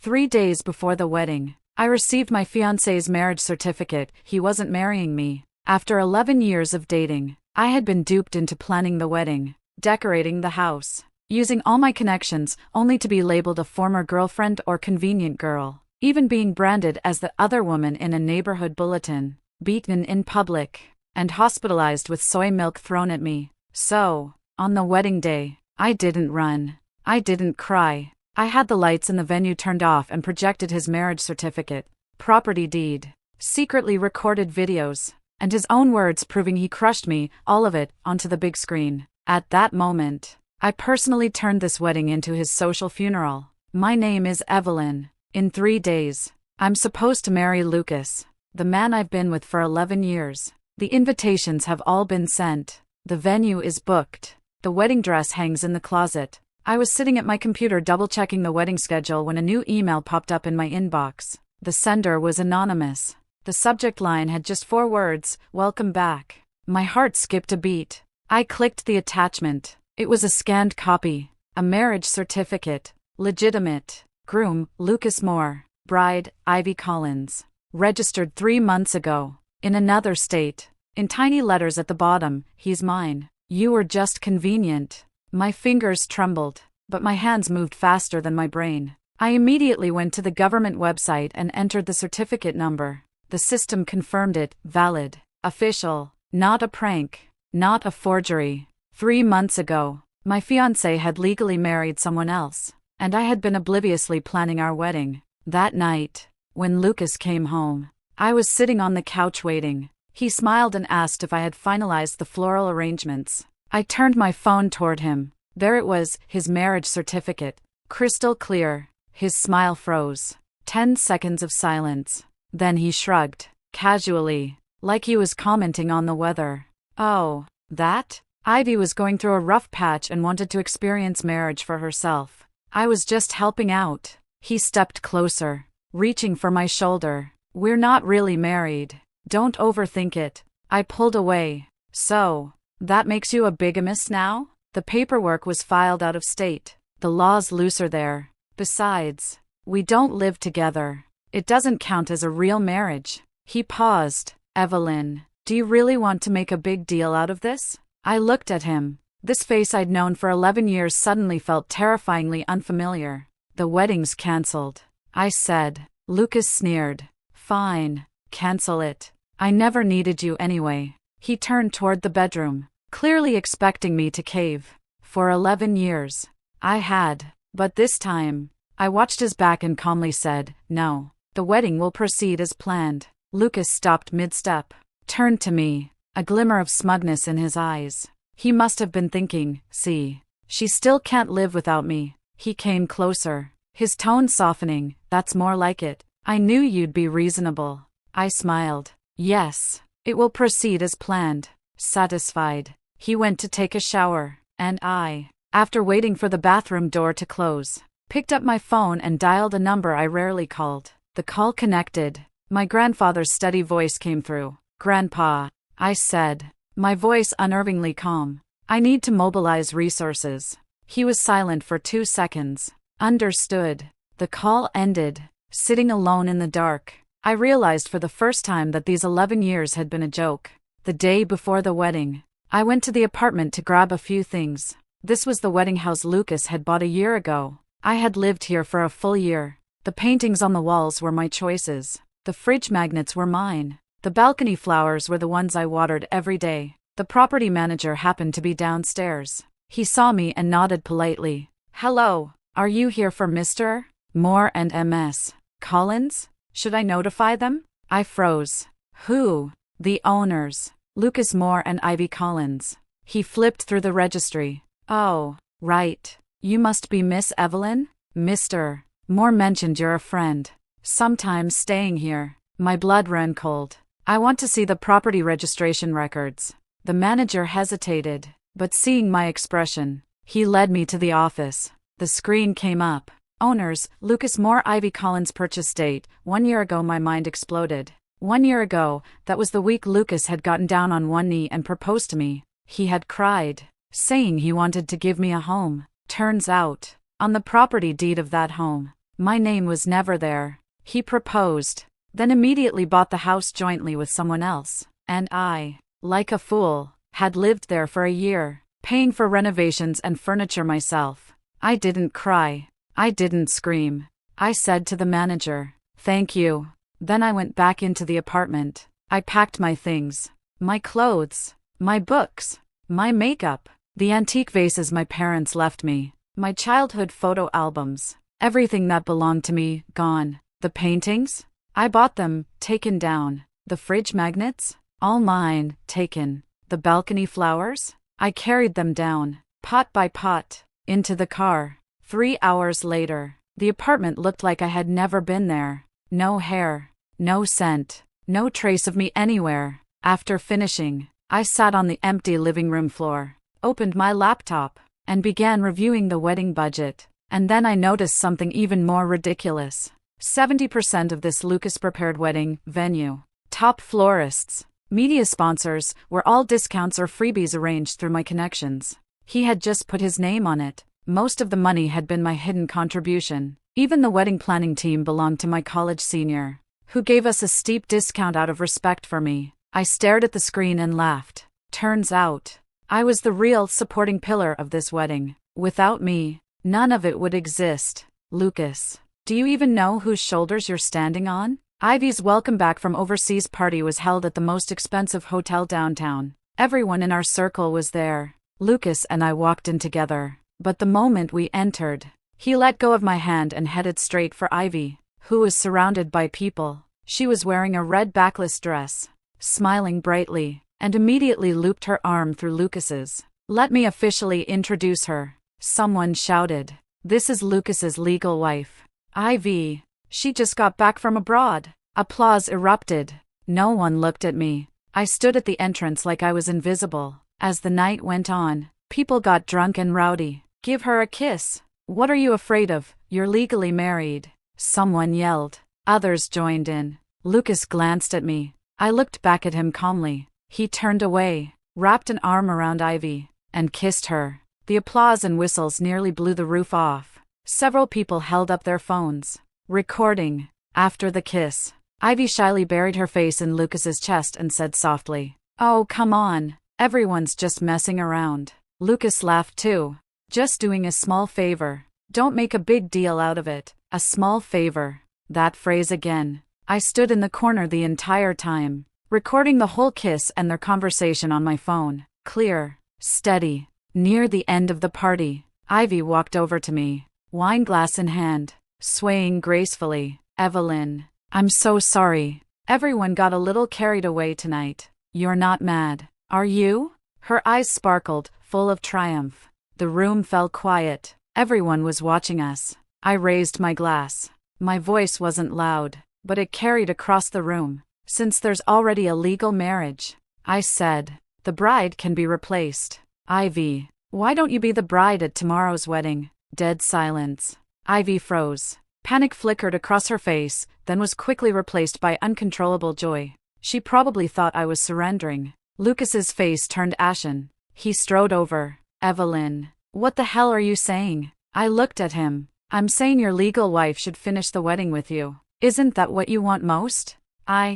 3 days before the wedding, I received my fiancé's marriage certificate. He wasn't marrying me. After 11 years of dating, I had been duped into planning the wedding, decorating the house, using all my connections, only to be labeled a former girlfriend or convenient girl, even being branded as the other woman in a neighborhood bulletin, beaten in public, and hospitalized with soy milk thrown at me. So, on the wedding day, I didn't run. I didn't cry. I had the lights in the venue turned off and projected his marriage certificate, property deed, secretly recorded videos, and his own words proving he crushed me, all of it, onto the big screen. At that moment, I personally turned this wedding into his social funeral. My name is Evelyn. In 3 days, I'm supposed to marry Lucas, the man I've been with for 11 years. The invitations have all been sent. The venue is booked. The wedding dress hangs in the closet. I was sitting at my computer double-checking the wedding schedule when a new email popped up in my inbox. The sender was anonymous. The subject line had just 4 words, "Welcome back." My heart skipped a beat. I clicked the attachment. It was a scanned copy. A marriage certificate. Legitimate. Groom, Lucas Moore. Bride, Ivy Collins. Registered 3 months ago. In another state. In tiny letters at the bottom, "He's mine. You were just convenient." My fingers trembled, but my hands moved faster than my brain. I immediately went to the government website and entered the certificate number. The system confirmed it, valid, official, not a prank, not a forgery. 3 months ago, my fiancé had legally married someone else, and I had been obliviously planning our wedding. That night, when Lucas came home, I was sitting on the couch waiting. He smiled and asked if I had finalized the floral arrangements. I turned my phone toward him. There it was, his marriage certificate. Crystal clear. His smile froze. 10 seconds of silence. Then he shrugged, casually, like he was commenting on the weather. "Oh, that? Ivy was going through a rough patch and wanted to experience marriage for herself. I was just helping out." He stepped closer, reaching for my shoulder. "We're not really married. Don't overthink it." I pulled away. "So, that makes you a bigamist now?" The paperwork was filed out of state. The law's looser there. Besides, we don't live together. It doesn't count as a real marriage. He paused. "Evelyn, do you really want to make a big deal out of this?" I looked at him. This face I'd known for 11 years suddenly felt terrifyingly unfamiliar. "The wedding's cancelled," I said. Lucas sneered. "Fine, cancel it. I never needed you anyway." He turned toward the bedroom, clearly expecting me to cave. For 11 years, I had. But this time, I watched his back and calmly said, "No, the wedding will proceed as planned." Lucas stopped mid-step, turned to me, a glimmer of smugness in his eyes. He must have been thinking, "See, she still can't live without me." He came closer, his tone softening. "That's more like it. I knew you'd be reasonable." I smiled. "Yes, it will proceed as planned." Satisfied, he went to take a shower, and I, after waiting for the bathroom door to close, picked up my phone and dialed a number I rarely called. The call connected. My grandfather's steady voice came through. "Grandpa," I said, my voice unnervingly calm. "I need to mobilize resources." He was silent for 2 seconds. "Understood." The call ended. Sitting alone in the dark, I realized for the first time that these 11 years had been a joke. The day before the wedding, I went to the apartment to grab a few things. This was the wedding house Lucas had bought a year ago. I had lived here for a full year. The paintings on the walls were my choices. The fridge magnets were mine. The balcony flowers were the ones I watered every day. The property manager happened to be downstairs. He saw me and nodded politely. "Hello, are you here for Mr. Moore and Ms. Collins? Should I notify them?" I froze. "Who?" "The owners, Lucas Moore and Ivy Collins." He flipped through the registry. "Oh, right. You must be Miss Evelyn? Mr. Moore mentioned you're a friend. Sometimes staying here." My blood ran cold. "I want to see the property registration records." The manager hesitated, but seeing my expression, he led me to the office. The screen came up. "Owners, Lucas Moore, Ivy Collins, purchase date, 1 year ago." My mind exploded. 1 year ago, that was the week Lucas had gotten down on one knee and proposed to me. He had cried, saying he wanted to give me a home. Turns out, on the property deed of that home, My name was never there. He proposed, then immediately bought the house jointly with someone else, and I, like a fool, had lived there for a year, paying for renovations and furniture myself. I didn't cry. I didn't scream. I said to the manager, "Thank you." Then I went back into the apartment. I packed my things. My clothes. My books. My makeup. The antique vases my parents left me. My childhood photo albums. Everything that belonged to me, gone. The paintings? I bought them, taken down. The fridge magnets? All mine, taken. The balcony flowers? I carried them down, pot by pot, into the car. 3 hours later, the apartment looked like I had never been there. No hair, no scent, no trace of me anywhere. After finishing, I sat on the empty living room floor, opened my laptop, and began reviewing the wedding budget. And then I noticed something even more ridiculous. 70% of this Lucas-prepared wedding venue, top florists, media sponsors, were all discounts or freebies arranged through my connections. He had just put his name on it. Most of the money had been my hidden contribution. Even the wedding planning team belonged to my college senior, who gave us a steep discount out of respect for me. I stared at the screen and laughed. Turns out, I was the real supporting pillar of this wedding. Without me, none of it would exist. Lucas, do you even know whose shoulders you're standing on? Ivy's welcome back from overseas party was held at the most expensive hotel downtown. Everyone in our circle was there. Lucas and I walked in together. But the moment we entered, he let go of my hand and headed straight for Ivy, who was surrounded by people. She was wearing a red backless dress, smiling brightly, and immediately looped her arm through Lucas's. "Let me officially introduce her," someone shouted. "This is Lucas's legal wife, Ivy. She just got back from abroad." Applause erupted. No one looked at me. I stood at the entrance like I was invisible. As the night went on, people got drunk and rowdy. "Give her a kiss. What are you afraid of? You're legally married," someone yelled. Others joined in. Lucas glanced at me. I looked back at him calmly. He turned away, wrapped an arm around Ivy, and kissed her. The applause and whistles nearly blew the roof off. Several people held up their phones, recording. After the kiss, Ivy shyly buried her face in Lucas's chest and said softly, "Oh, come on. Everyone's just messing around." Lucas laughed too. "Just doing a small favor. Don't make a big deal out of it. A small favor." That phrase again. I stood in the corner the entire time, recording the whole kiss and their conversation on my phone. Clear, steady. Near the end of the party, Ivy walked over to me, wineglass in hand, swaying gracefully. "Evelyn, I'm so sorry. Everyone got a little carried away tonight. You're not mad, are you?" Her eyes sparkled, full of triumph. The room fell quiet. Everyone was watching us. I raised my glass. My voice wasn't loud, but it carried across the room. "Since there's already a legal marriage," I said, "the bride can be replaced. Ivy, why don't you be the bride at tomorrow's wedding?" Dead silence. Ivy froze. Panic flickered across her face, then was quickly replaced by uncontrollable joy. She probably thought I was surrendering. Lucas's face turned ashen. He strode over. "Evelyn, what the hell are you saying?" I looked at him. "I'm saying your legal wife should finish the wedding with you. Isn't that what you want most?"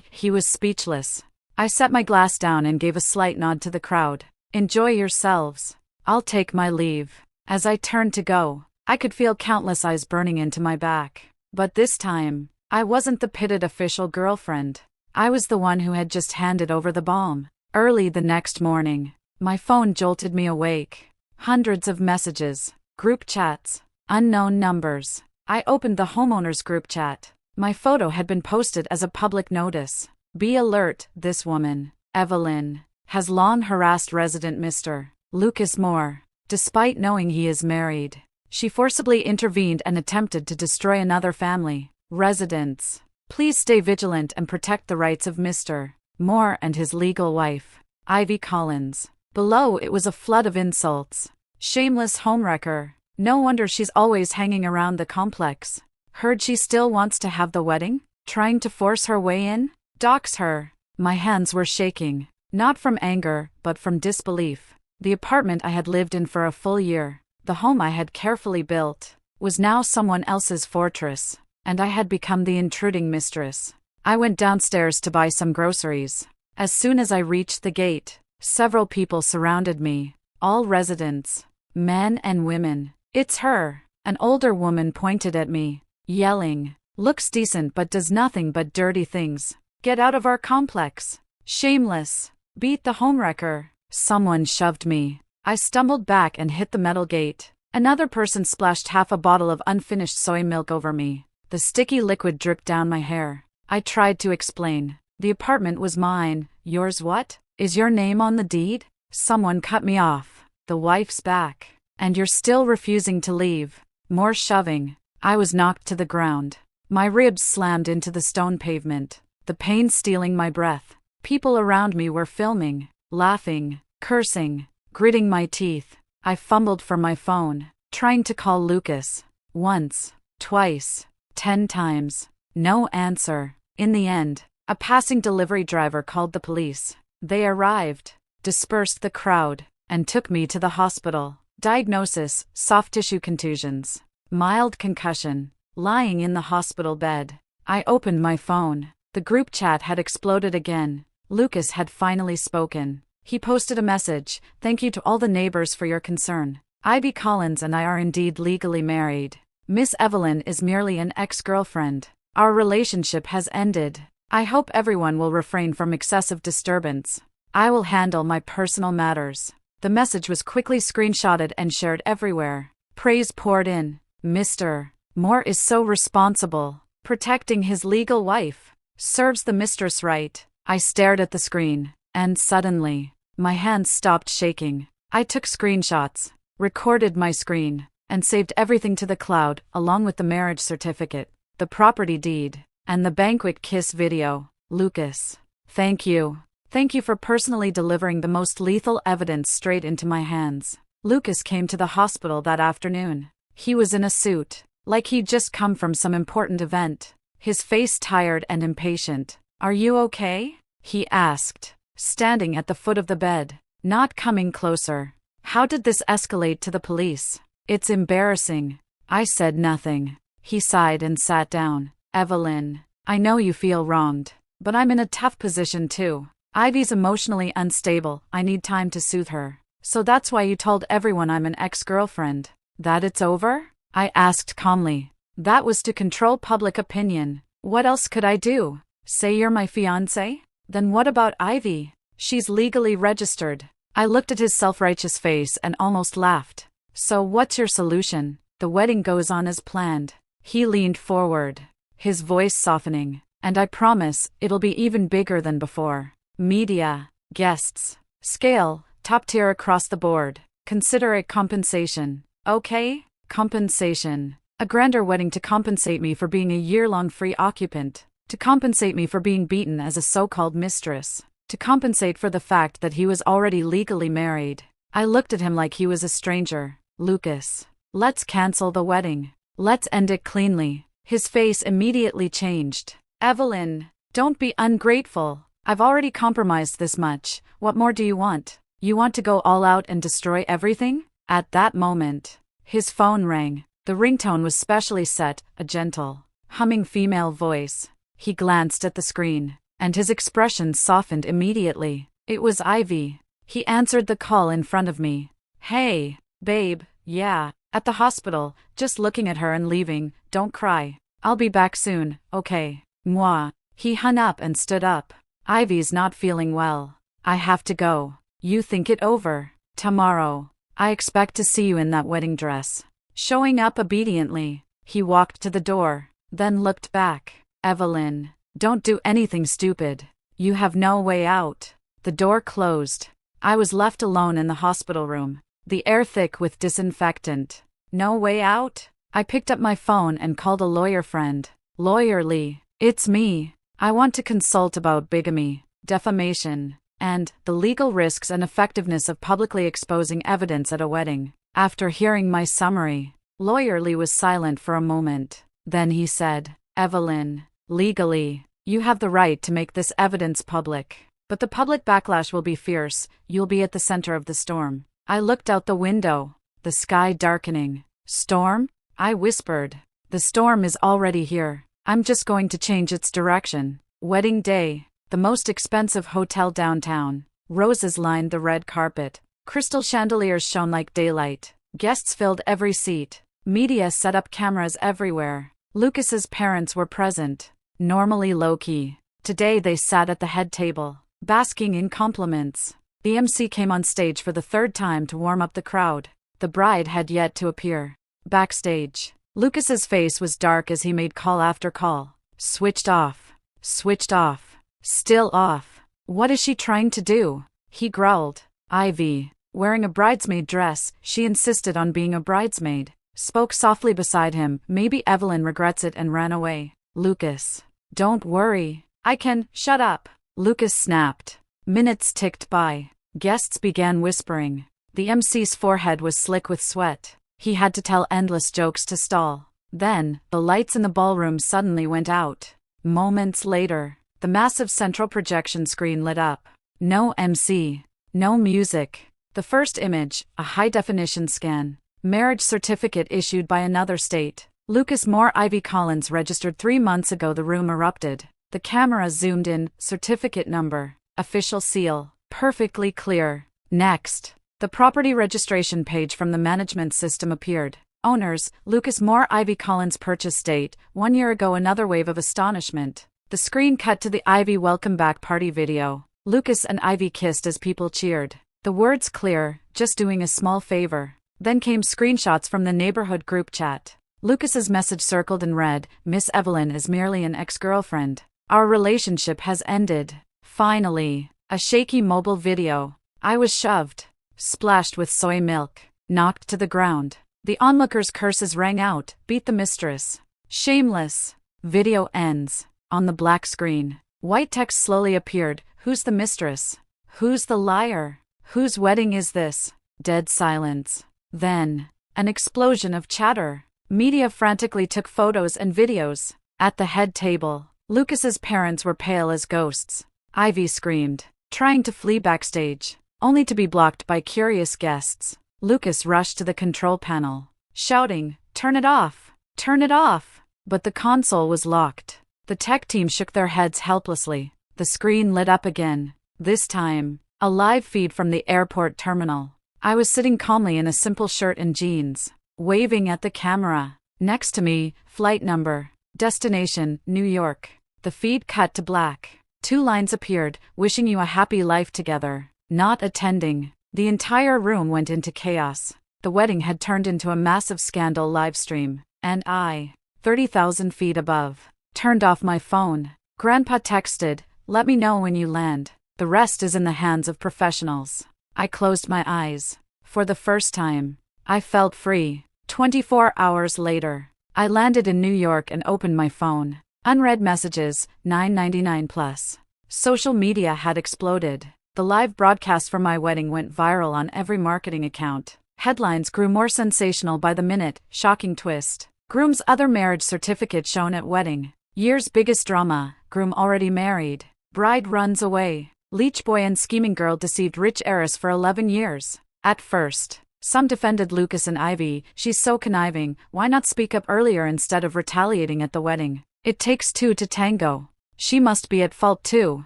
He was speechless. I set my glass down and gave a slight nod to the crowd. "Enjoy yourselves. I'll take my leave." As I turned to go, I could feel countless eyes burning into my back. But this time, I wasn't the pitted official girlfriend. I was the one who had just handed over the bomb. Early the next morning, my phone jolted me awake. Hundreds of messages, group chats, unknown numbers. I opened the homeowners group chat. My photo had been posted as a public notice. "Be alert, this woman, Evelyn, has long harassed resident Mr. Lucas Moore. Despite knowing he is married, she forcibly intervened and attempted to destroy another family. Residents, please stay vigilant and protect the rights of Mr. Moore and his legal wife, Ivy Collins." Below it was a flood of insults. "Shameless homewrecker. No wonder she's always hanging around the complex. Heard she still wants to have the wedding? Trying to force her way in? Dox her." My hands were shaking, not from anger, but from disbelief. The apartment I had lived in for a full year, the home I had carefully built, was now someone else's fortress, and I had become the intruding mistress. I went downstairs to buy some groceries. As soon as I reached the gate, several people surrounded me, all residents, men and women. "It's her!" An older woman pointed at me, yelling, "Looks decent but does nothing but dirty things. Get out of our complex! Shameless! Beat the homewrecker!" Someone shoved me. I stumbled back and hit the metal gate. Another person splashed half a bottle of unfinished soy milk over me. The sticky liquid dripped down my hair. I tried to explain. "The apartment was mine." "Yours what? Is your name on the deed?" Someone cut me off. "The wife's back. And you're still refusing to leave." More shoving. I was knocked to the ground. My ribs slammed into the stone pavement, the pain stealing my breath. People around me were filming, laughing, cursing, gritting my teeth. I fumbled for my phone, trying to call Lucas. Once, twice, 10 times. No answer. In the end, a passing delivery driver called the police. They arrived, dispersed the crowd, and took me to the hospital. Diagnosis: soft tissue contusions. Mild concussion. Lying in the hospital bed, I opened my phone. The group chat had exploded again. Lucas had finally spoken. He posted a message: "Thank you to all the neighbors for your concern. Ivy Collins and I are indeed legally married. Miss Evelyn is merely an ex-girlfriend. Our relationship has ended. I hope everyone will refrain from excessive disturbance. I will handle my personal matters." The message was quickly screenshotted and shared everywhere. Praise poured in. Mr. Moore is so responsible, protecting his legal wife. Serves the mistress right. I stared at the screen, and suddenly, my hands stopped shaking. I took screenshots, recorded my screen, and saved everything to the cloud, along with the marriage certificate, the property deed, and the banquet kiss video. Lucas, thank you. Thank you for personally delivering the most lethal evidence straight into my hands. Lucas came to the hospital that afternoon. He was in a suit, like he'd just come from some important event. His face tired and impatient. "Are you okay?" he asked, standing at the foot of the bed, not coming closer. "How did this escalate to the police?" "It's embarrassing." I said nothing. He sighed and sat down. "Evelyn, I know you feel wronged, but I'm in a tough position too. Ivy's emotionally unstable. I need time to soothe her. So that's why you told everyone I'm an ex-girlfriend. That it's over?" I asked calmly. "That was to control public opinion. What else could I do? Say you're my fiancé? Then what about Ivy? She's legally registered." I looked at his self-righteous face and almost laughed. "So what's your solution?" "The wedding goes on as planned." He leaned forward, his voice softening. "And I promise, it'll be even bigger than before. Media, guests, scale, top tier across the board. Consider it compensation. Okay? Compensation. A grander wedding to compensate me for being a year-long free occupant. To compensate me for being beaten as a so-called mistress. To compensate for the fact that he was already legally married." I looked at him like he was a stranger. "Lucas, let's cancel the wedding. Let's end it cleanly." His face immediately changed. "Evelyn, don't be ungrateful. I've already compromised this much. What more do you want? You want to go all out and destroy everything?" At that moment, his phone rang. The ringtone was specially set, a gentle, humming female voice. He glanced at the screen, and his expression softened immediately. It was Ivy. He answered the call in front of me. "Hey, babe, yeah, at the hospital, just looking at her and leaving. Don't cry. I'll be back soon, okay? Moi." He hung up and stood up. "Ivy's not feeling well. I have to go. You think it over. Tomorrow, I expect to see you in that wedding dress." Showing up obediently, he walked to the door, then looked back. "Evelyn, don't do anything stupid. You have no way out." The door closed. I was left alone in the hospital room, the air thick with disinfectant. No way out? I picked up my phone and called a lawyer friend. "Lawyer Lee, it's me. I want to consult about bigamy, defamation, and the legal risks and effectiveness of publicly exposing evidence at a wedding." After hearing my summary, Lawyer Lee was silent for a moment. Then he said, "Evelyn, legally, you have the right to make this evidence public. But the public backlash will be fierce. You'll be at the center of the storm." I looked out the window, the sky darkening. "Storm?" I whispered. The storm is already here. I'm just going to change its direction. Wedding day. The most expensive hotel downtown. Roses lined the red carpet. Crystal chandeliers shone like daylight. Guests filled every seat. Media set up cameras everywhere. Lucas's parents were present. Normally low-key. Today they sat at the head table, basking in compliments. The MC came on stage for the third time to warm up the crowd. The bride had yet to appear. Backstage, Lucas's face was dark as he made call after call. Switched off. Switched off. Still off. What is she trying to do? He growled. Ivy, wearing a bridesmaid dress, she insisted on being a bridesmaid. Spoke softly beside him, maybe Evelyn regrets it, and ran away. Lucas. Don't worry. I can. Shut up. Lucas snapped. Minutes ticked by. Guests began whispering. The MC's forehead was slick with sweat. He had to tell endless jokes to stall. Then, the lights in the ballroom suddenly went out. Moments later, the massive central projection screen lit up. No MC. No music. The first image, a high-definition scan. Marriage certificate issued by another state. Lucas Moore Ivy Collins registered 3 months ago. The room erupted. The camera zoomed in. Certificate number. Official seal. Perfectly clear. Next. The property registration page from the management system appeared. Owners, Lucas Moore Ivy Collins. Purchase date, 1 year ago. Another wave of astonishment. The screen cut to the Ivy welcome back party video. Lucas and Ivy kissed as people cheered. The words clear, just doing a small favor. Then came screenshots from the neighborhood group chat. Lucas's message circled and read, Miss Evelyn is merely an ex-girlfriend. Our relationship has ended. Finally. A shaky mobile video. I was shoved. Splashed with soy milk. Knocked to the ground. The onlookers' curses rang out. Beat the mistress. Shameless. Video ends. On the black screen, white text slowly appeared. Who's the mistress? Who's the liar? Whose wedding is this? Dead silence. Then, an explosion of chatter. Media frantically took photos and videos. At the head table, Lucas's parents were pale as ghosts. Ivy screamed, trying to flee backstage, only to be blocked by curious guests. Lucas rushed to the control panel, shouting, Turn it off! Turn it off! But the console was locked. The tech team shook their heads helplessly. The screen lit up again. This time, a live feed from the airport terminal. I was sitting calmly in a simple shirt and jeans, waving at the camera. Next to me, flight number, destination, New York. The feed cut to black. 2 lines appeared, wishing you a happy life together. Not attending. The entire room went into chaos. The wedding had turned into a massive scandal livestream. And I, 30,000 feet above, turned off my phone. Grandpa texted, Let me know when you land. The rest is in the hands of professionals. I closed my eyes. For the first time, I felt free. 24 hours later, I landed in New York and opened my phone. Unread messages, $9.99 plus. Social media had exploded. The live broadcast for my wedding went viral on every marketing account. Headlines grew more sensational by the minute. Shocking twist. Groom's other marriage certificate shown at wedding. Year's biggest drama. Groom already married. Bride runs away. Leech boy and scheming girl deceived rich heiress for 11 years. At first, some defended Lucas and Ivy. She's so conniving, why not speak up earlier instead of retaliating at the wedding? It takes 2 to tango. She must be at fault too.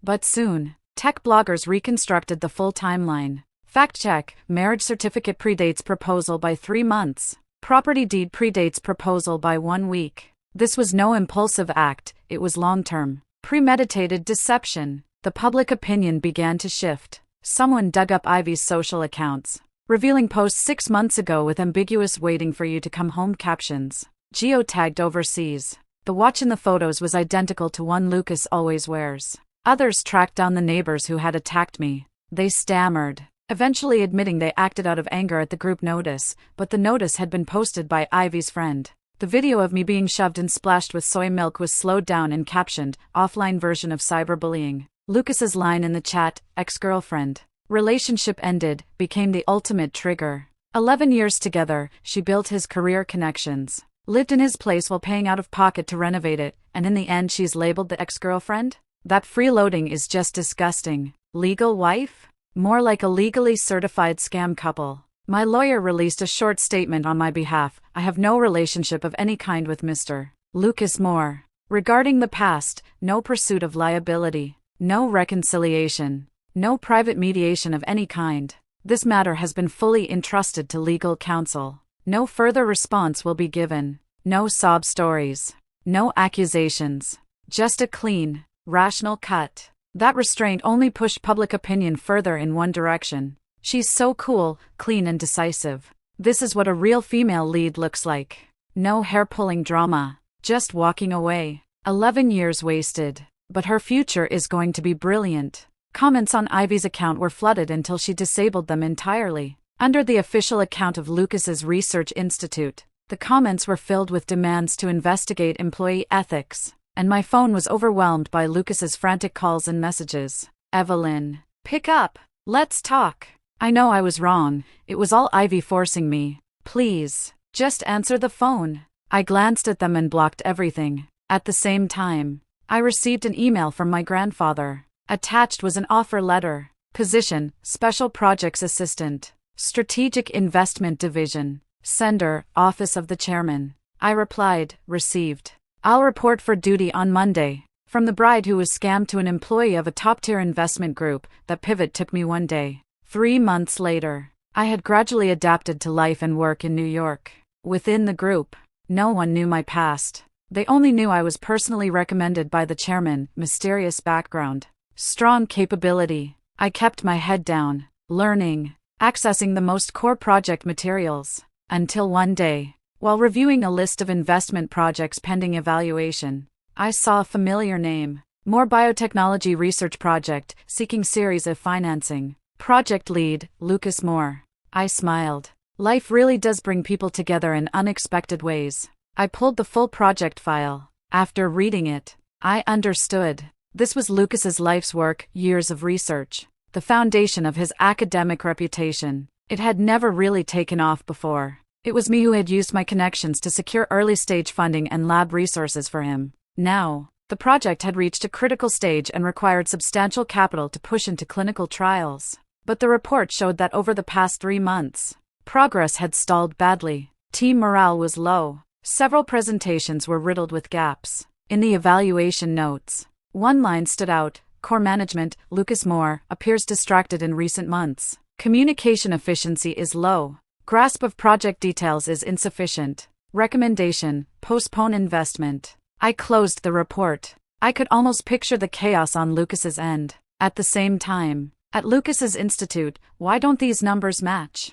But soon, tech bloggers reconstructed the full timeline. Fact check, marriage certificate predates proposal by 3 months. Property deed predates proposal by 1 week. This was no impulsive act, it was long-term, premeditated deception. The public opinion began to shift. Someone dug up Ivy's social accounts, revealing posts 6 months ago with ambiguous waiting for you to come home captions. Geotagged overseas. The watch in the photos was identical to one Lucas always wears. Others tracked down the neighbors who had attacked me. They stammered, eventually admitting they acted out of anger at the group notice, but the notice had been posted by Ivy's friend. The video of me being shoved and splashed with soy milk was slowed down and captioned, offline version of cyberbullying. Lucas's line in the chat, ex-girlfriend. Relationship ended, became the ultimate trigger. 11 years together, she built his career connections. Lived in his place while paying out of pocket to renovate it, and in the end she's labeled the ex-girlfriend? That freeloading is just disgusting. Legal wife? More like a legally certified scam couple. My lawyer released a short statement on my behalf. I have no relationship of any kind with Mr. Lucas Moore. Regarding the past, no pursuit of liability, no reconciliation, no private mediation of any kind. This matter has been fully entrusted to legal counsel. No further response will be given. No sob stories. No accusations. Just a clean, rational cut. That restraint only pushed public opinion further in one direction. She's so cool, clean and decisive. This is what a real female lead looks like. No hair-pulling drama. Just walking away. 11 years wasted. But her future is going to be brilliant. Comments on Ivy's account were flooded until she disabled them entirely. Under the official account of Lucas's Research Institute, the comments were filled with demands to investigate employee ethics, and my phone was overwhelmed by Lucas's frantic calls and messages. Evelyn, pick up. Let's talk. I know I was wrong. It was all Ivy forcing me. Please, just answer the phone. I glanced at them and blocked everything. At the same time, I received an email from my grandfather. Attached was an offer letter. Position, Special Projects Assistant. Strategic Investment Division. Sender, Office of the Chairman. I replied, received. I'll report for duty on Monday. From the bride who was scammed to an employee of a top-tier investment group, that pivot took me one day. 3 months later, I had gradually adapted to life and work in New York. Within the group, no one knew my past. They only knew I was personally recommended by the chairman. Mysterious background. Strong capability. I kept my head down, learning, accessing the most core project materials. Until one day, while reviewing a list of investment projects pending evaluation, I saw a familiar name. More Biotechnology Research Project, seeking Series A financing. Project lead, Lucas Moore. I smiled. Life really does bring people together in unexpected ways. I pulled the full project file. After reading it, I understood. This was Lucas's life's work, years of research, the foundation of his academic reputation. It had never really taken off before. It was me who had used my connections to secure early-stage funding and lab resources for him. Now, the project had reached a critical stage and required substantial capital to push into clinical trials. But the report showed that over the past 3 months, progress had stalled badly. Team morale was low. Several presentations were riddled with gaps. In the evaluation notes, one line stood out: core management, Lucas Moore, appears distracted in recent months. Communication efficiency is low. Grasp of project details is insufficient. Recommendation, postpone investment. I closed the report. I could almost picture the chaos on Lucas's end. At the same time, at Lucas's institute, why don't these numbers match?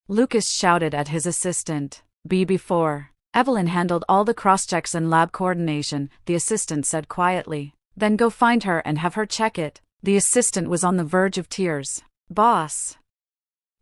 Lucas shouted at his assistant. Before Evelyn handled all the cross-checks and lab coordination, the assistant said quietly. Then go find her and have her check it. The assistant was on the verge of tears. Boss.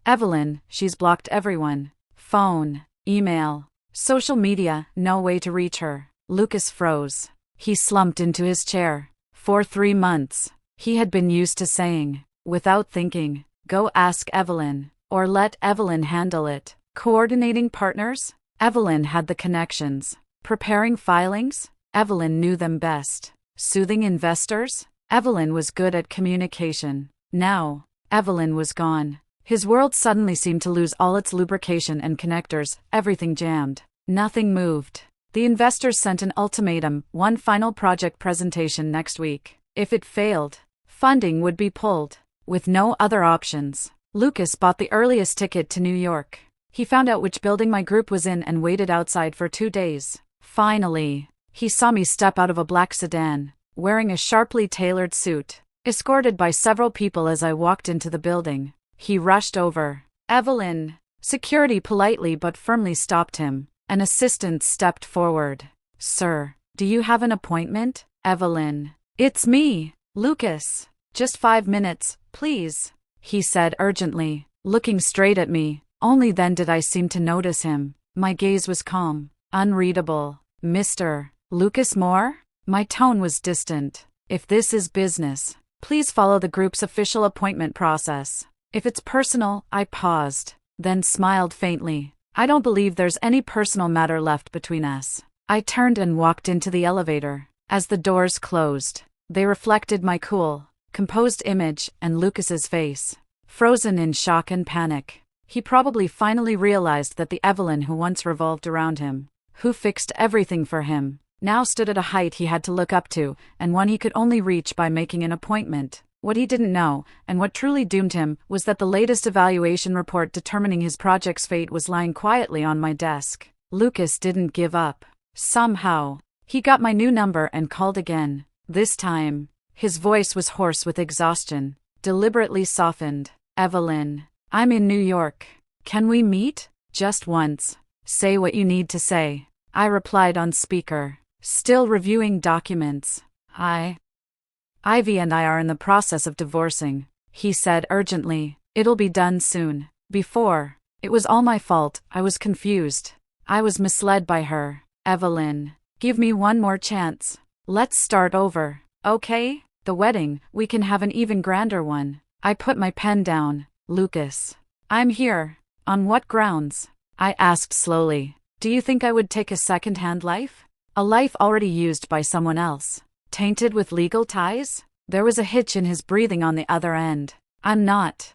Evelyn, she's blocked everyone. Phone, email, social media, no way to reach her. Lucas froze. He slumped into his chair. For 3 months, he had been used to saying, without thinking, go ask Evelyn, or let Evelyn handle it. Coordinating partners? Evelyn had the connections. Preparing filings? Evelyn knew them best. Soothing investors? Evelyn was good at communication. Now, Evelyn was gone. His world suddenly seemed to lose all its lubrication and connectors, everything jammed. Nothing moved. The investors sent an ultimatum, one final project presentation next week. If it failed, funding would be pulled. With no other options, Lucas bought the earliest ticket to New York. He found out which building my group was in and waited outside for 2 days. Finally, he saw me step out of a black sedan, wearing a sharply tailored suit, escorted by several people as I walked into the building. He rushed over. Evelyn. Security politely but firmly stopped him. An assistant stepped forward. Sir, do you have an appointment? Evelyn. It's me, Lucas. Just 5 minutes, please, he said urgently, looking straight at me. Only then did I seem to notice him. My gaze was calm, unreadable. Mr. Lucas Moore? My tone was distant. If this is business, please follow the group's official appointment process. If it's personal, I paused, then smiled faintly. I don't believe there's any personal matter left between us. I turned and walked into the elevator. As the doors closed, they reflected my cool, composed image and Lucas's face, frozen in shock and panic. He probably finally realized that the Evelyn who once revolved around him, who fixed everything for him, now stood at a height he had to look up to, and one he could only reach by making an appointment. What he didn't know, and what truly doomed him, was that the latest evaluation report determining his project's fate was lying quietly on my desk. Lucas didn't give up. Somehow, he got my new number and called again. This time, his voice was hoarse with exhaustion, deliberately softened. "Evelyn, I'm in New York. Can we meet? Just once. Say what you need to say." I replied on speaker, still reviewing documents. Ivy and I are in the process of divorcing," he said urgently. "It'll be done soon. Before, it was all my fault. I was confused. I was misled by her. Evelyn, give me one more chance. Let's start over, okay? The wedding, we can have an even grander one." I put my pen down. "Lucas, I'm here. On what grounds?" I asked slowly. "Do you think I would take a second-hand life? A life already used by someone else? Tainted with legal ties?" There was a hitch in his breathing on the other end. "I'm not.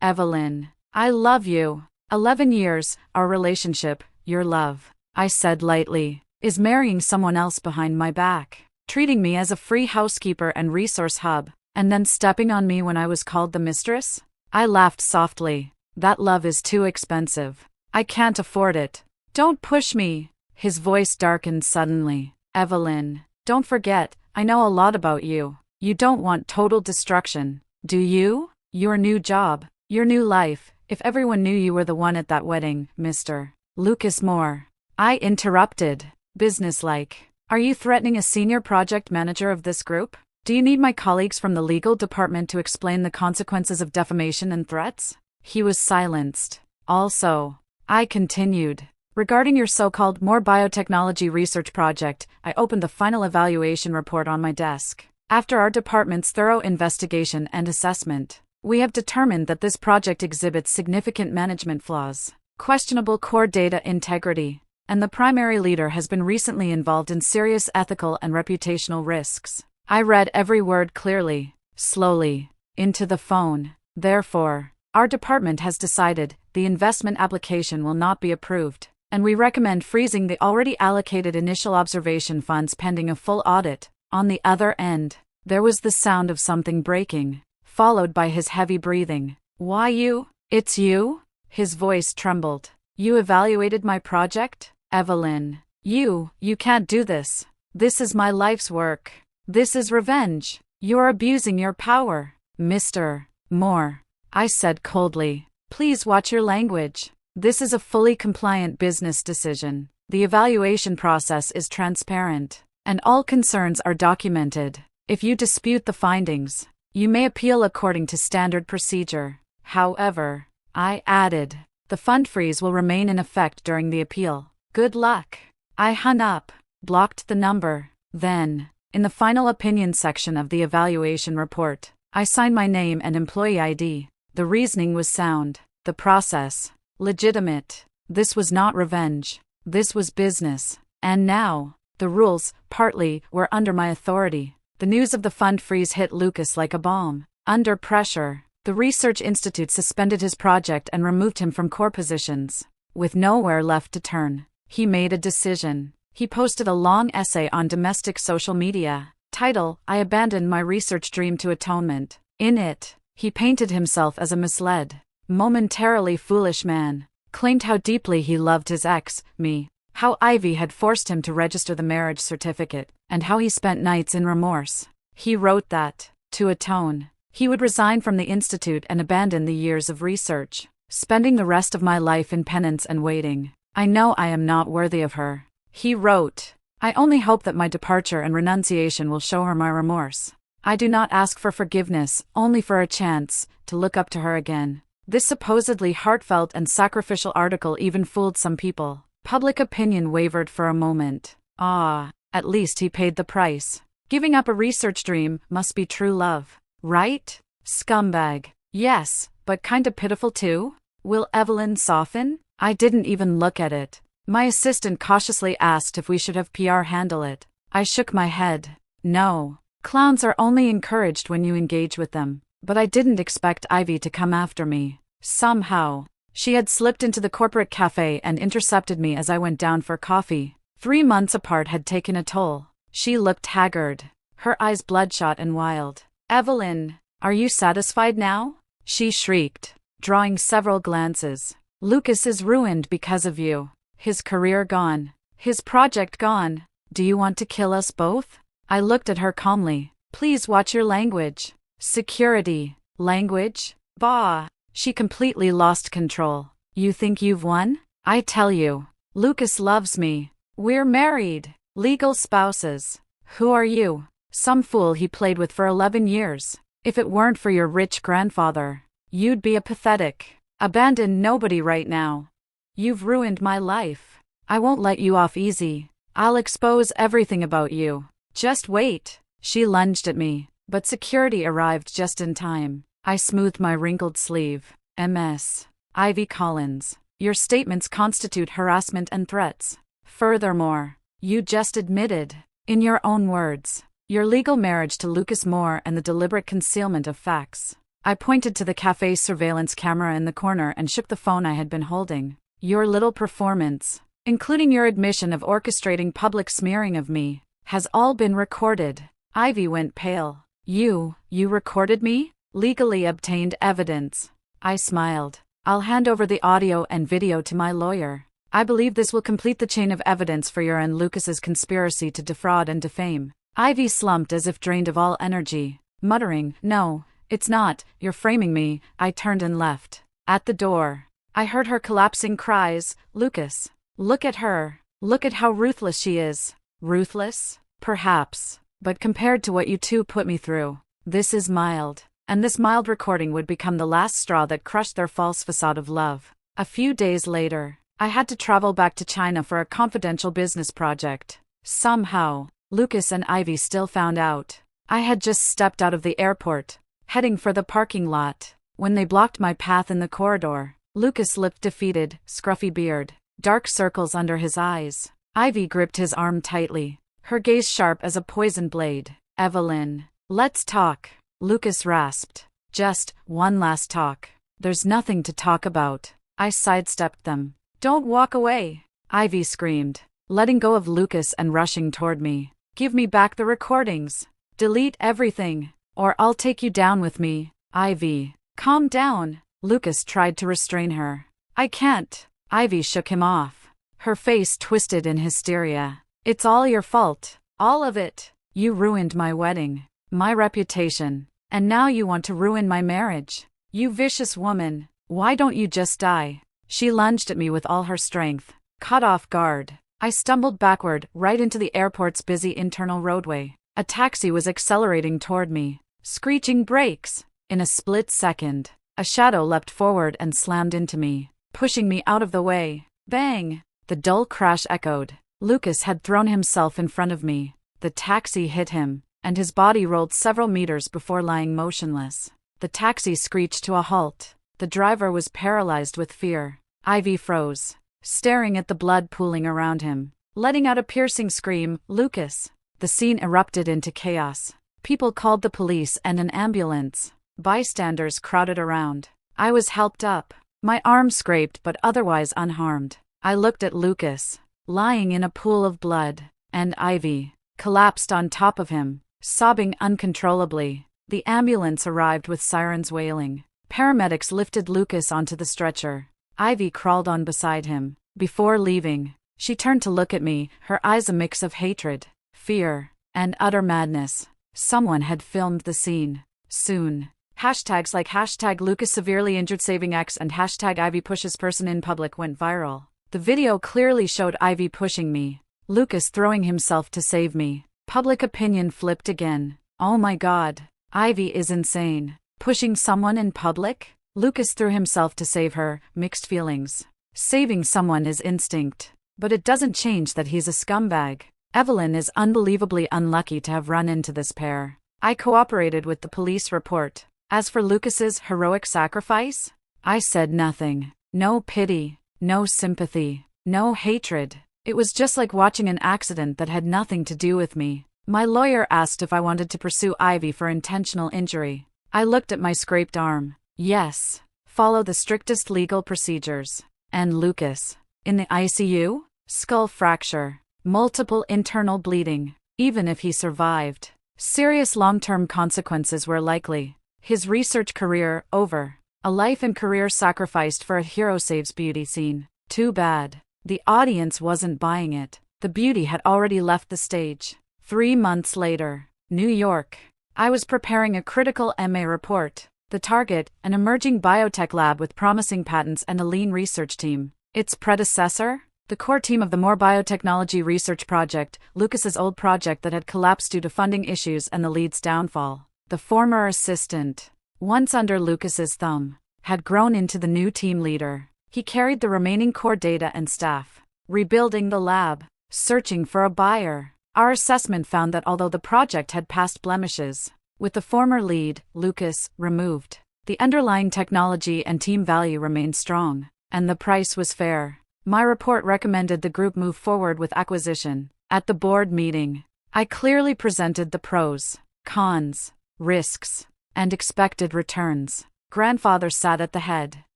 Evelyn, I love you. 11 years, our relationship, your love," I said lightly, "is marrying someone else behind my back, treating me as a free housekeeper and resource hub, and then stepping on me when I was called the mistress?" I laughed softly. "That love is too expensive. I can't afford it. Don't push me." His voice darkened suddenly. "Evelyn, don't forget, I know a lot about you. You don't want total destruction, do you? Your new job, your new life, if everyone knew you were the one at that wedding, Mr. Lucas Moore." I interrupted, businesslike. "Are you threatening a senior project manager of this group? Do you need my colleagues from the legal department to explain the consequences of defamation and threats?" He was silenced. "Also," I continued, "regarding your so-called Moore biotechnology research project, I opened the final evaluation report on my desk. After our department's thorough investigation and assessment, we have determined that this project exhibits significant management flaws, questionable core data integrity, and the primary leader has been recently involved in serious ethical and reputational risks." I read every word clearly, slowly, into the phone. "Therefore, our department has decided the investment application will not be approved, and we recommend freezing the already allocated initial observation funds pending a full audit." On the other end, there was the sound of something breaking, followed by his heavy breathing. "Why you? It's you?" His voice trembled. "You evaluated my project? Evelyn, you can't do this. This is my life's work. This is revenge. You're abusing your power." "Mr. Moore," I said coldly, "please watch your language. This is a fully compliant business decision. The evaluation process is transparent, and all concerns are documented. If you dispute the findings, you may appeal according to standard procedure. However," I added, "the fund freeze will remain in effect during the appeal. Good luck." I hung up, blocked the number. Then, in the final opinion section of the evaluation report, I signed my name and employee ID. The reasoning was sound, the process legitimate. This was not revenge. This was business. And now, the rules, partly, were under my authority. The news of the fund freeze hit Lucas like a bomb. Under pressure, the research institute suspended his project and removed him from core positions. With nowhere left to turn, he made a decision. He posted a long essay on domestic social media. Title: "I abandoned my research dream to atonement." In it, he painted himself as a misled, momentarily foolish man, claimed how deeply he loved his ex, me, how Ivy had forced him to register the marriage certificate, and how he spent nights in remorse. He wrote that, to atone, he would resign from the institute and abandon the years of research, spending the rest of my life in penance and waiting. "I know I am not worthy of her," he wrote. "I only hope that my departure and renunciation will show her my remorse. I do not ask for forgiveness, only for a chance to look up to her again." This supposedly heartfelt and sacrificial article even fooled some people. Public opinion wavered for a moment. At least he paid the price. Giving up a research dream must be true love, right? Scumbag. Yes, but kinda pitiful too? Will Evelyn soften? I didn't even look at it. My assistant cautiously asked if we should have PR handle it. I shook my head. No. Clowns are only encouraged when you engage with them. But I didn't expect Ivy to come after me. Somehow, She had slipped into the corporate cafe and intercepted me as I went down for coffee. 3 months apart had taken a toll. She looked haggard, her eyes bloodshot and wild. "Evelyn, are you satisfied now?" she shrieked, drawing several glances. "Lucas is ruined because of you. His career gone. His project gone. Do you want to kill us both?" I looked at her calmly. "Please watch your language." "Security. Language? Bah." She completely lost control. "You think you've won? I tell you, Lucas loves me. We're married. Legal spouses. Who are you? Some fool he played with for 11 years. If it weren't for your rich grandfather, you'd be a pathetic, abandoned nobody right now. You've ruined my life. I won't let you off easy. I'll expose everything about you. Just wait." She lunged at me, but security arrived just in time. I smoothed my wrinkled sleeve. "Ms. Ivy Collins, your statements constitute harassment and threats. Furthermore, you just admitted, in your own words, your legal marriage to Lucas Moore and the deliberate concealment of facts." I pointed to the cafe's surveillance camera in the corner and shook the phone I had been holding. "Your little performance, including your admission of orchestrating public smearing of me, has all been recorded." Ivy went pale. You recorded me? Legally obtained evidence." I smiled. "I'll hand over the audio and video to my lawyer. I believe this will complete the chain of evidence for your and Lucas's conspiracy to defraud and defame." Ivy slumped as if drained of all energy, muttering, "No, it's not, you're framing me." I turned and left. At the door, I heard her collapsing cries, "Lucas, look at her. Look at how ruthless she is." Ruthless? Perhaps. But compared to what you two put me through, this is mild. And this mild recording would become the last straw that crushed their false facade of love. A few days later, I had to travel back to China for a confidential business project. Somehow, Lucas and Ivy still found out. I had just stepped out of the airport, heading for the parking lot, when they blocked my path in the corridor. Lucas looked defeated, scruffy beard, dark circles under his eyes. Ivy gripped his arm tightly, her gaze sharp as a poison blade. "Evelyn, let's talk," Lucas rasped. "Just one last talk." "There's nothing to talk about." I sidestepped them. "Don't walk away," Ivy screamed, letting go of Lucas and rushing toward me. "Give me back the recordings. Delete everything, or I'll take you down with me." "Ivy, calm down." Lucas tried to restrain her. "I can't." Ivy shook him off, her face twisted in hysteria. "It's all your fault. All of it. You ruined my wedding, my reputation. And now you want to ruin my marriage. You vicious woman. Why don't you just die?" She lunged at me with all her strength. Caught off guard, I stumbled backward, right into the airport's busy internal roadway. A taxi was accelerating toward me, screeching brakes. In a split second, a shadow leapt forward and slammed into me, pushing me out of the way. Bang! The dull crash echoed. Lucas had thrown himself in front of me. The taxi hit him, and his body rolled several meters before lying motionless. The taxi screeched to a halt. The driver was paralyzed with fear. Ivy froze, staring at the blood pooling around him, letting out a piercing scream, "Lucas!" The scene erupted into chaos. People called the police and an ambulance. Bystanders crowded around. I was helped up, my arm scraped but otherwise unharmed. I looked at Lucas, lying in a pool of blood, and Ivy, collapsed on top of him, sobbing uncontrollably. The ambulance arrived with sirens wailing. Paramedics lifted Lucas onto the stretcher. Ivy crawled on beside him. Before leaving, she turned to look at me, her eyes a mix of hatred, fear, and utter madness. Someone had filmed the scene. Soon, hashtags like #Lucas severely injured saving X and #Ivy pushes person in public went viral. The video clearly showed Ivy pushing me, Lucas throwing himself to save me. Public opinion flipped again. Oh my God, Ivy is insane. Pushing someone in public? Lucas threw himself to save her, mixed feelings. Saving someone is instinct, but it doesn't change that he's a scumbag. Evelyn is unbelievably unlucky to have run into this pair. I cooperated with the police report. As for Lucas's heroic sacrifice, I said nothing. No pity, no sympathy, no hatred. It was just like watching an accident that had nothing to do with me. My lawyer asked if I wanted to pursue Ivy for intentional injury. I looked at my scraped arm. Yes. follow the strictest legal procedures. And Lucas, in the ICU? Skull fracture, multiple internal bleeding. Even if he survived, serious long-term consequences were likely. His research career over. A life and career sacrificed for a hero saves beauty scene. Too bad. The audience wasn't buying it. The beauty had already left the stage. 3 months later, New York. I was preparing a critical MA report. The target, an emerging biotech lab with promising patents and a lean research team. Its predecessor? The core team of the More Biotechnology Research Project, Lucas's old project that had collapsed due to funding issues and the lead's downfall. The former assistant, once under Lucas's thumb, had grown into the new team leader. He carried the remaining core data and staff, rebuilding the lab, searching for a buyer. Our assessment found that although the project had past blemishes, with the former lead, Lucas, removed, the underlying technology and team value remained strong, and the price was fair. My report recommended the group move forward with acquisition. At the board meeting, I clearly presented the pros, cons, risks, and expected returns. Grandfather sat at the head,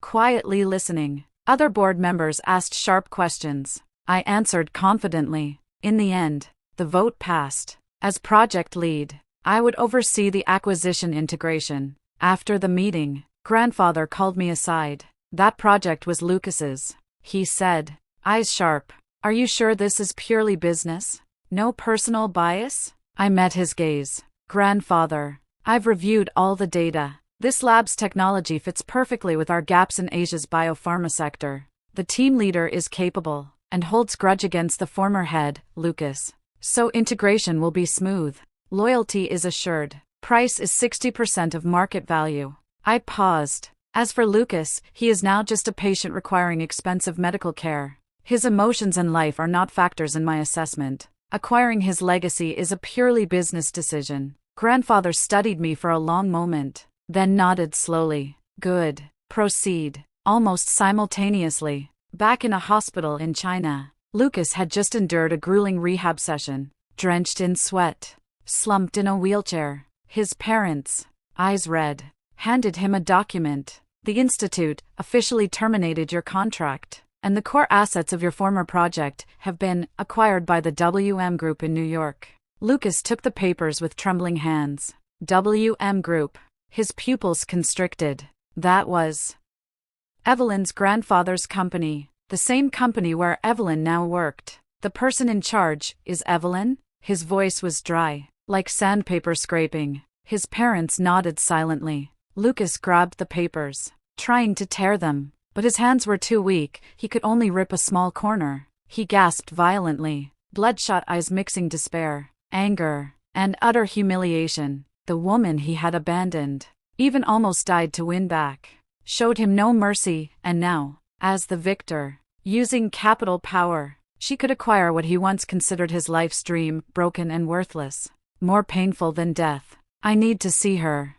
quietly listening. Other board members asked sharp questions. I answered confidently. In the end, the vote passed. As project lead, I would oversee the acquisition integration. After the meeting, Grandfather called me aside. That project was Lucas's, he said, eyes sharp. Are you sure this is purely business? No personal bias? I met his gaze. Grandfather, I've reviewed all the data. This lab's technology fits perfectly with our gaps in Asia's biopharma sector. The team leader is capable and holds grudge against the former head, Lucas. So integration will be smooth. Loyalty is assured. Price is 60% of market value. I paused. As for Lucas, he is now just a patient requiring expensive medical care. His emotions and life are not factors in my assessment. Acquiring his legacy is a purely business decision. Grandfather studied me for a long moment, then nodded slowly. Good. Proceed. Almost simultaneously, back in a hospital in China, Lucas had just endured a grueling rehab session. Drenched in sweat, slumped in a wheelchair, his parents, eyes red, handed him a document. The institute officially terminated your contract, and the core assets of your former project have been acquired by the WM Group in New York. Lucas took the papers with trembling hands. WM Group. His pupils constricted. That was Evelyn's grandfather's company, the same company where Evelyn now worked. The person in charge is Evelyn? His voice was dry, like sandpaper scraping. His parents nodded silently. Lucas grabbed the papers, trying to tear them, but his hands were too weak. He could only rip a small corner. He gasped violently, bloodshot eyes mixing despair, anger, and utter humiliation. The woman he had abandoned, even almost died to win back, showed him no mercy, and now, as the victor, using capital power, she could acquire what he once considered his life's dream, broken and worthless. More painful than death. I need to see her.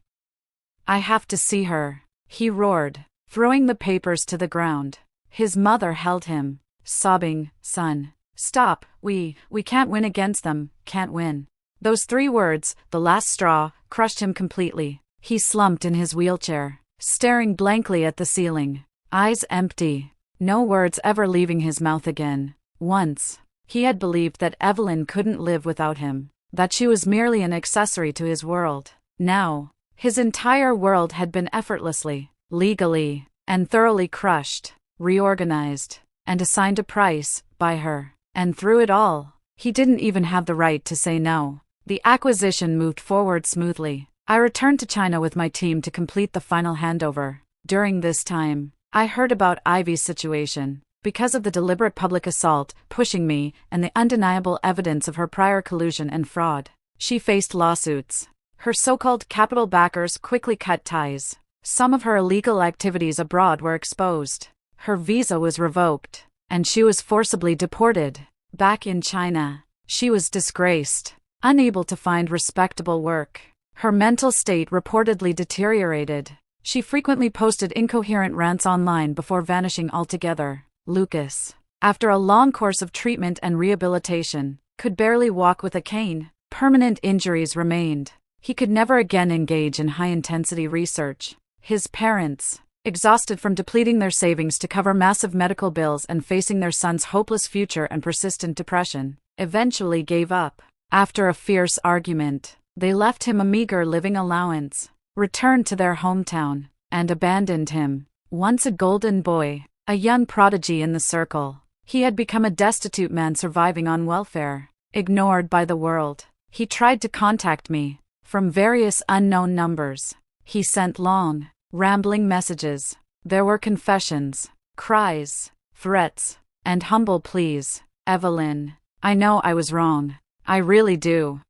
I have to see her, he roared, throwing the papers to the ground. His mother held him, sobbing, Son, stop, we can't win against them, can't win. Those 3 words, the last straw, crushed him completely. He slumped in his wheelchair, staring blankly at the ceiling, eyes empty, no words ever leaving his mouth again. Once, he had believed that Evelyn couldn't live without him, that she was merely an accessory to his world. Now, his entire world had been effortlessly, legally, and thoroughly crushed, reorganized, and assigned a price, by her. And through it all, he didn't even have the right to say no. The acquisition moved forward smoothly. I returned to China with my team to complete the final handover. During this time, I heard about Ivy's situation. Because of the deliberate public assault, pushing me, and the undeniable evidence of her prior collusion and fraud, she faced lawsuits. Her so-called capital backers quickly cut ties. Some of her illegal activities abroad were exposed. Her visa was revoked, and she was forcibly deported. Back in China, she was disgraced, unable to find respectable work. Her mental state reportedly deteriorated. She frequently posted incoherent rants online before vanishing altogether. Lucas, after a long course of treatment and rehabilitation, could barely walk with a cane. Permanent injuries remained. He could never again engage in high-intensity research. His parents, exhausted from depleting their savings to cover massive medical bills and facing their son's hopeless future and persistent depression, eventually gave up. After a fierce argument, they left him a meager living allowance, returned to their hometown, and abandoned him. Once a golden boy, a young prodigy in the circle, he had become a destitute man surviving on welfare, ignored by the world. He tried to contact me, from various unknown numbers. He sent long, rambling messages. There were confessions, cries, threats, and humble pleas. Evelyn, I know I was wrong. I really do.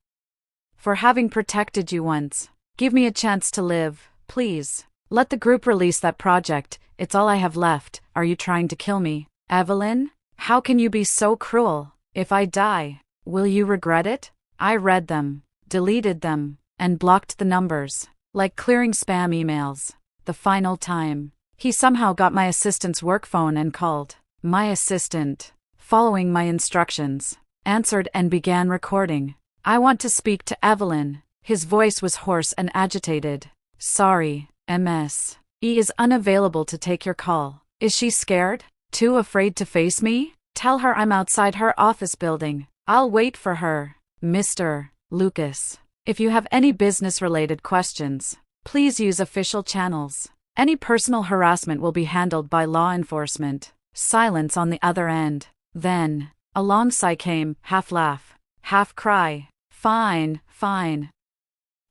For having protected you once. Give me a chance to live, please. Let the group release that project. It's all I have left. Are you trying to kill me, Evelyn? How can you be so cruel? If I die, will you regret it? I read them, deleted them, and blocked the numbers, like clearing spam emails. The final time, he somehow got my assistant's work phone and called. My assistant, following my instructions, answered and began recording. I want to speak to Evelyn. His voice was hoarse and agitated. Sorry, Ms. E is unavailable to take your call. Is she scared? Too afraid to face me? Tell her I'm outside her office building. I'll wait for her. Mr. Lucas, if you have any business-related questions, please use official channels. Any personal harassment will be handled by law enforcement. Silence on the other end. Then, a long sigh came, half laugh, half cry. Fine, fine.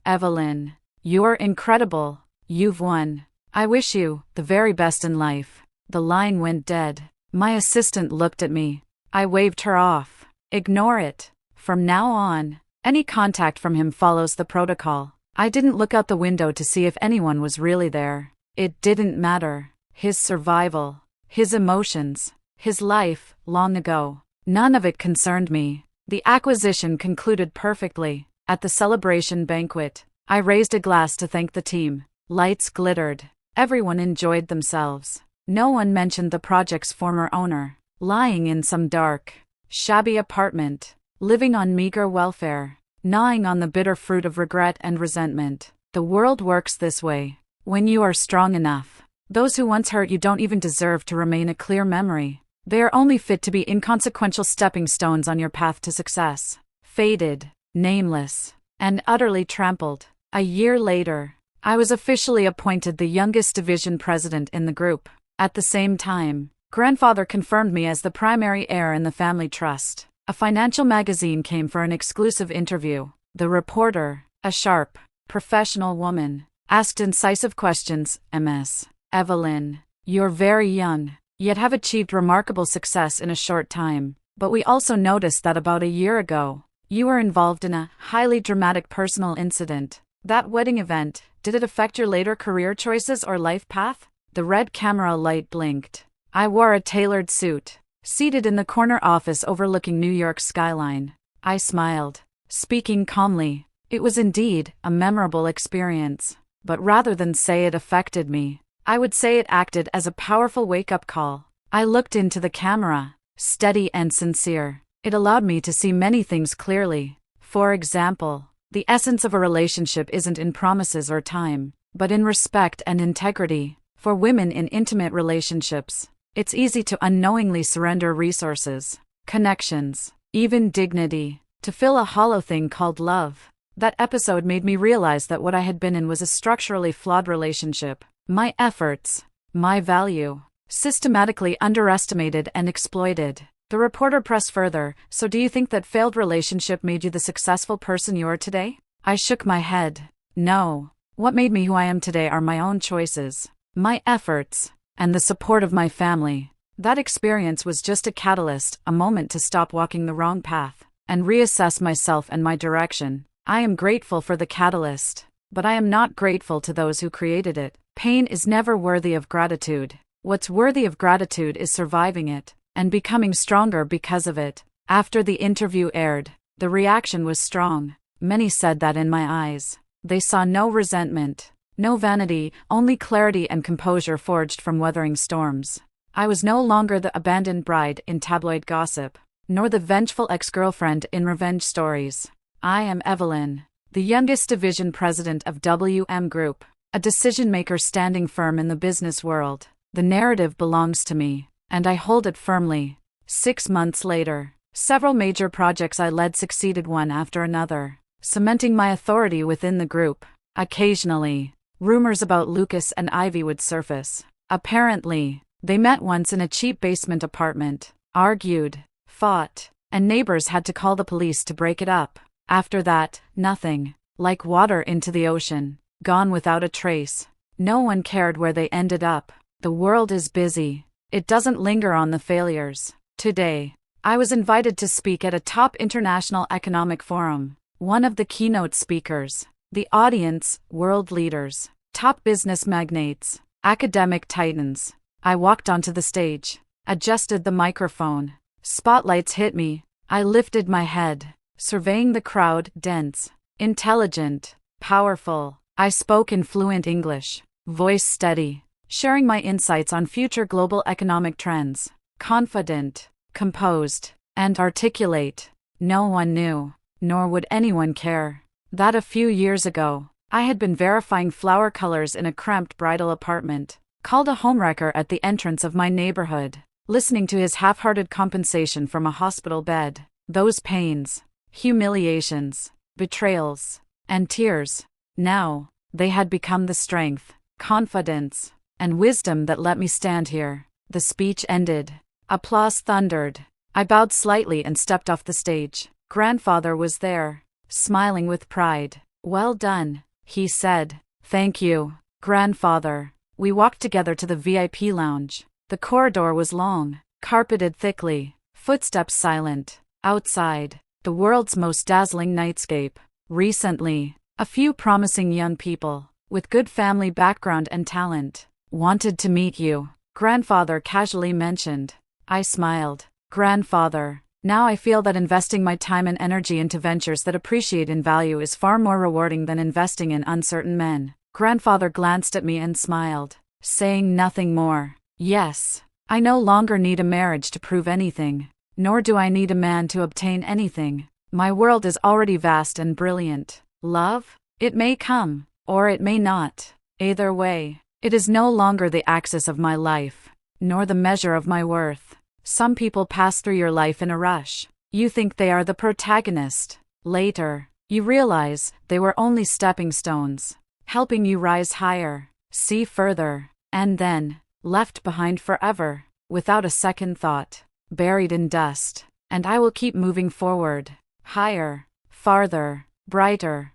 Evelyn, you're incredible. You've won. I wish you the very best in life. The line went dead. My assistant looked at me. I waved her off. Ignore it. From now on, any contact from him follows the protocol. I didn't look out the window to see if anyone was really there. It didn't matter. His survival, his emotions, his life, long ago. None of it concerned me. The acquisition concluded perfectly. At the celebration banquet, I raised a glass to thank the team. Lights glittered. Everyone enjoyed themselves. No one mentioned the project's former owner, lying in some dark, shabby apartment, living on meager welfare, gnawing on the bitter fruit of regret and resentment. The world works this way. When you are strong enough, those who once hurt you don't even deserve to remain a clear memory. They are only fit to be inconsequential stepping stones on your path to success. Faded, nameless, and utterly trampled. A year later, I was officially appointed the youngest division president in the group. At the same time, grandfather confirmed me as the primary heir in the family trust. A financial magazine came for an exclusive interview. The reporter, a sharp, professional woman, asked incisive questions. Ms. Evelyn, you're very young, yet have achieved remarkable success in a short time. But we also noticed that about a year ago, you were involved in a highly dramatic personal incident. That wedding event, did it affect your later career choices or life path? The red camera light blinked. I wore a tailored suit, seated in the corner office overlooking New York's skyline. I smiled, speaking calmly. It was indeed a memorable experience. But rather than say it affected me, I would say it acted as a powerful wake-up call. I looked into the camera, steady and sincere. It allowed me to see many things clearly. For example, the essence of a relationship isn't in promises or time, but in respect and integrity. For women in intimate relationships, it's easy to unknowingly surrender resources, connections, even dignity, to fill a hollow thing called love. That episode made me realize that what I had been in was a structurally flawed relationship. My efforts, my value, systematically underestimated and exploited. The reporter pressed further, so do you think that failed relationship made you the successful person you are today? I shook my head. No. What made me who I am today are my own choices, my efforts, and the support of my family. That experience was just a catalyst, a moment to stop walking the wrong path, and reassess myself and my direction. I am grateful for the catalyst, but I am not grateful to those who created it. Pain is never worthy of gratitude. What's worthy of gratitude is surviving it, and becoming stronger because of it. After the interview aired, the reaction was strong. Many said that in my eyes. They saw no resentment, no vanity, only clarity and composure forged from weathering storms. I was no longer the abandoned bride in tabloid gossip, nor the vengeful ex-girlfriend in revenge stories. I am Evelyn, the youngest division president of WM Group. a decision maker standing firm in the business world. The narrative belongs to me, and I hold it firmly. 6 months later, several major projects I led succeeded one after another, cementing my authority within the group. Occasionally, rumors about Lucas and Ivy would surface. Apparently, they met once in a cheap basement apartment, argued, fought, and neighbors had to call the police to break it up. After that, nothing. Like water into the ocean, gone without a trace. No one cared where they ended up. The world is busy. It doesn't linger on the failures. Today, I was invited to speak at a top international economic forum. One of the keynote speakers, the audience, world leaders, top business magnates, academic titans. I walked onto the stage, adjusted the microphone. Spotlights hit me. I lifted my head, surveying the crowd, dense, intelligent, powerful. I spoke in fluent English, voice steady, sharing my insights on future global economic trends. Confident, composed, and articulate. No one knew, nor would anyone care, that a few years ago, I had been verifying flower colors in a cramped bridal apartment, called a homewrecker at the entrance of my neighborhood, listening to his half-hearted compensation from a hospital bed. Those pains, humiliations, betrayals, and tears, now, they had become the strength, confidence, and wisdom that let me stand here. The speech ended. Applause thundered. I bowed slightly and stepped off the stage. Grandfather was there, smiling with pride. "Well done," he said. "Thank you, Grandfather." We walked together to the VIP lounge. The corridor was long, carpeted thickly, footsteps silent. Outside, the world's most dazzling nightscape. Recently, a few promising young people, with good family background and talent, wanted to meet you, Grandfather casually mentioned. I smiled. Grandfather, now I feel that investing my time and energy into ventures that appreciate in value is far more rewarding than investing in uncertain men. Grandfather glanced at me and smiled, saying nothing more. Yes, I no longer need a marriage to prove anything, nor do I need a man to obtain anything. My world is already vast and brilliant. Love? It may come, or it may not. Either way, it is no longer the axis of my life, nor the measure of my worth. Some people pass through your life in a rush. You think they are the protagonist. Later, you realize they were only stepping stones, helping you rise higher, see further, and then, left behind forever, without a second thought, buried in dust. And I will keep moving forward, higher, farther, brighter,